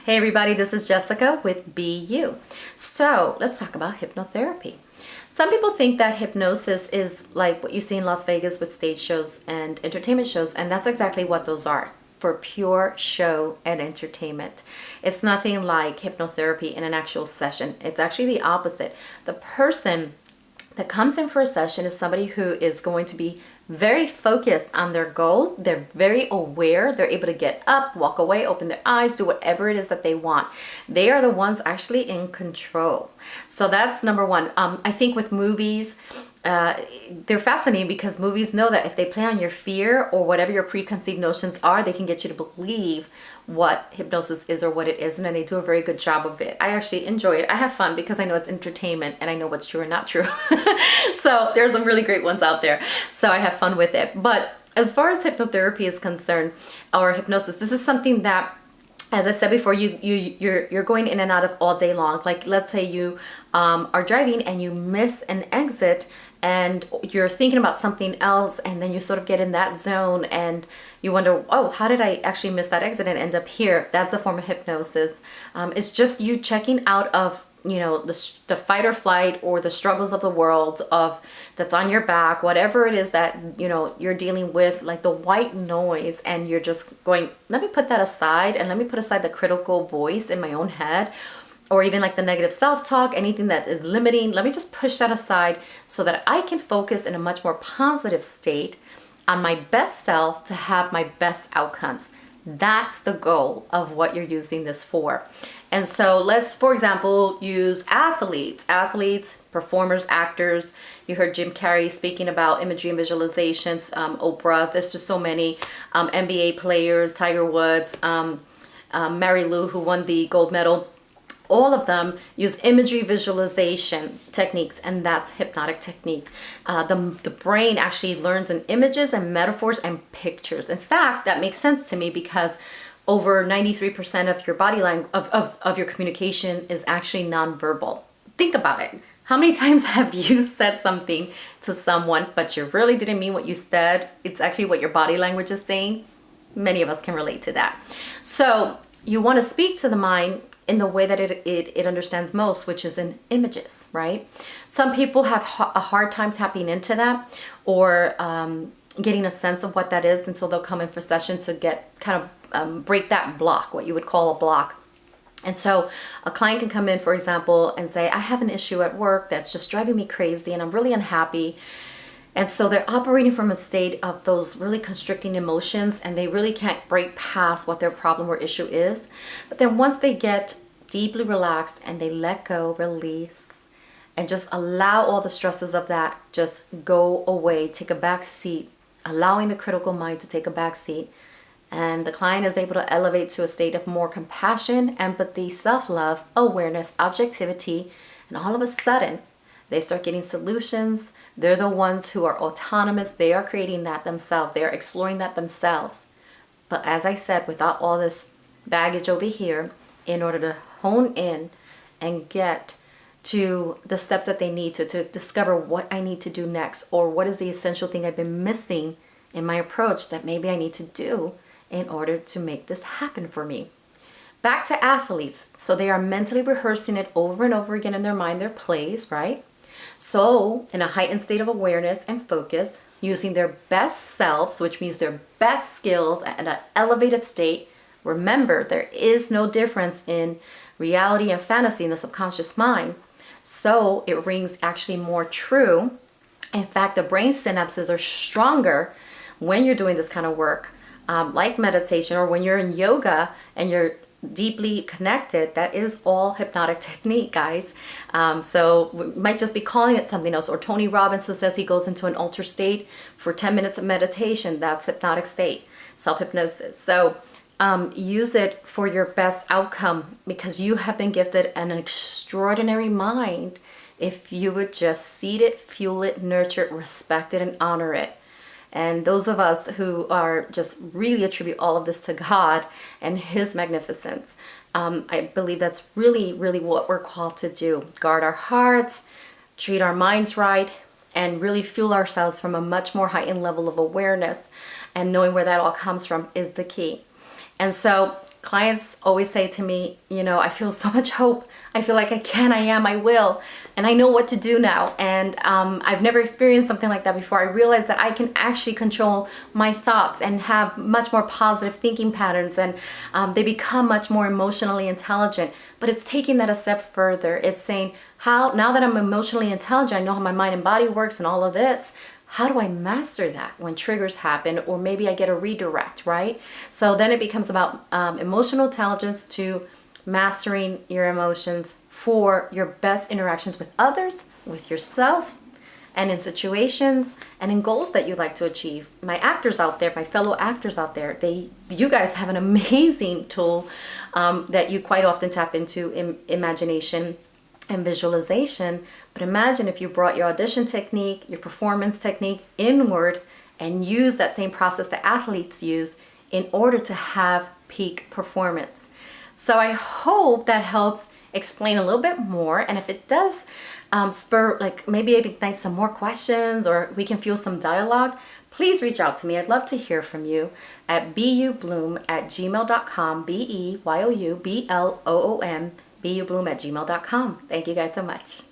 Hey everybody, this is Jessica with Be You. So let's talk about hypnotherapy. Some people think that hypnosis is like what you see in Las Vegas with stage shows and entertainment shows, and that's exactly what those are, for pure show and entertainment. It's nothing like hypnotherapy in an actual session. It's actually the opposite. The person that comes in for a session is somebody who is going to be very focused on their goal. They're very aware. They're able to get up, walk away, open their eyes, do whatever it is that they want. They are the ones actually in control. So that's number one. I think with movies, they're fascinating because movies know that if they play on your fear or whatever your preconceived notions are, they can get you to believe what hypnosis is or what it isn't, and they do a very good job of it. I actually enjoy it. I have fun because I know it's entertainment and I know what's true and not true. So there's some really great ones out there. So I have fun with it. But as far as hypnotherapy is concerned, or hypnosis, this is something that, as I said before, you're going in and out of all day long. Like let's say you are driving and you miss an exit and you're thinking about something else, and then you sort of get in that zone and you wonder, oh, how did I actually miss that exit and end up here? That's a form of hypnosis. It's just you checking out of the fight or flight or the struggles of the world of that's on your back, whatever it is that you're dealing with, like the white noise, and you're just going, let me put that aside and let me put aside the critical voice in my own head, or even like the negative self-talk, anything that is limiting. Let me just push that aside so that I can focus in a much more positive state on my best self to have my best outcomes. That's the goal of what you're using this for. And so let's, for example, use athletes, performers, actors. You heard Jim Carrey speaking about imagery and visualizations, Oprah, there's just so many, NBA players, Tiger Woods, Mary Lou, who won the gold medal. All of them use imagery visualization techniques, and that's hypnotic technique. The brain actually learns in images and metaphors and pictures. In fact, that makes sense to me because over 93% of your body language, of your communication is actually nonverbal. Think about it. How many times have you said something to someone, but you really didn't mean what you said? It's actually what your body language is saying. Many of us can relate to that. So you want to speak to the mind in the way that it understands most, which is in images, right? Some people have a hard time tapping into that or getting a sense of what that is, and so they'll come in for sessions to get kind of break that block, what you would call a block. And so a client can come in, for example, and say, I have an issue at work that's just driving me crazy and I'm really unhappy. And so they're operating from a state of those really constricting emotions, and they really can't break past what their problem or issue is. But then once they get deeply relaxed and they let go, release, and just allow all the stresses of that just go away, take a back seat, allowing the critical mind to take a back seat, and the client is able to elevate to a state of more compassion, empathy, self-love, awareness, objectivity, and all of a sudden they start getting solutions. They're the ones who are autonomous. They are creating that themselves. They are exploring that themselves. But as I said, without all this baggage over here, in order to hone in and get to the steps that they need to discover what I need to do next, or what is the essential thing I've been missing in my approach that maybe I need to do in order to make this happen for me. Back to athletes. So they are mentally rehearsing it over and over again in their mind, their plays, right? So in a heightened state of awareness and focus, using their best selves, which means their best skills at an elevated state. Remember, there is no difference in reality and fantasy in the subconscious mind. So it rings actually more true. In fact, the brain synapses are stronger when you're doing this kind of work, like meditation, or when you're in yoga and you're deeply connected. That is all hypnotic technique, guys. So we might just be calling it something else. Or Tony Robbins, who says he goes into an altered state for 10 minutes of meditation. That's hypnotic state, self-hypnosis. So use it for your best outcome, because you have been gifted an extraordinary mind if you would just seed it, fuel it, nurture it, respect it, and honor it. And those of us who are just really attribute all of this to God and His magnificence, I believe that's really, really what we're called to do. Guard our hearts, treat our minds right, and really fuel ourselves from a much more heightened level of awareness. And knowing where that all comes from is the key. And so Clients always say to me, you know, I feel so much hope. I feel like I can, I am, I will, and I know what to do now. And I've never experienced something like that before. I realized that I can actually control my thoughts and have much more positive thinking patterns, and they become much more emotionally intelligent. But it's taking that a step further. It's saying, how, now that I'm emotionally intelligent, I know how my mind and body works and all of this, how do I master that when triggers happen, or maybe I get a redirect, right? So then it becomes about emotional intelligence to mastering your emotions for your best interactions with others, with yourself, and in situations and in goals that you'd like to achieve. My actors out there, my fellow actors out there, you guys have an amazing tool that you quite often tap into, imagination and visualization. But imagine if you brought your audition technique, your performance technique inward, and use that same process that athletes use in order to have peak performance. So I hope that helps explain a little bit more. And if it does spur, like maybe it ignites some more questions, or we can fuel some dialogue, please reach out to me. I'd love to hear from you at beyoubloom@gmail.com, BEYOUBLOOM, beyoubloom@gmail.com. Thank you guys so much.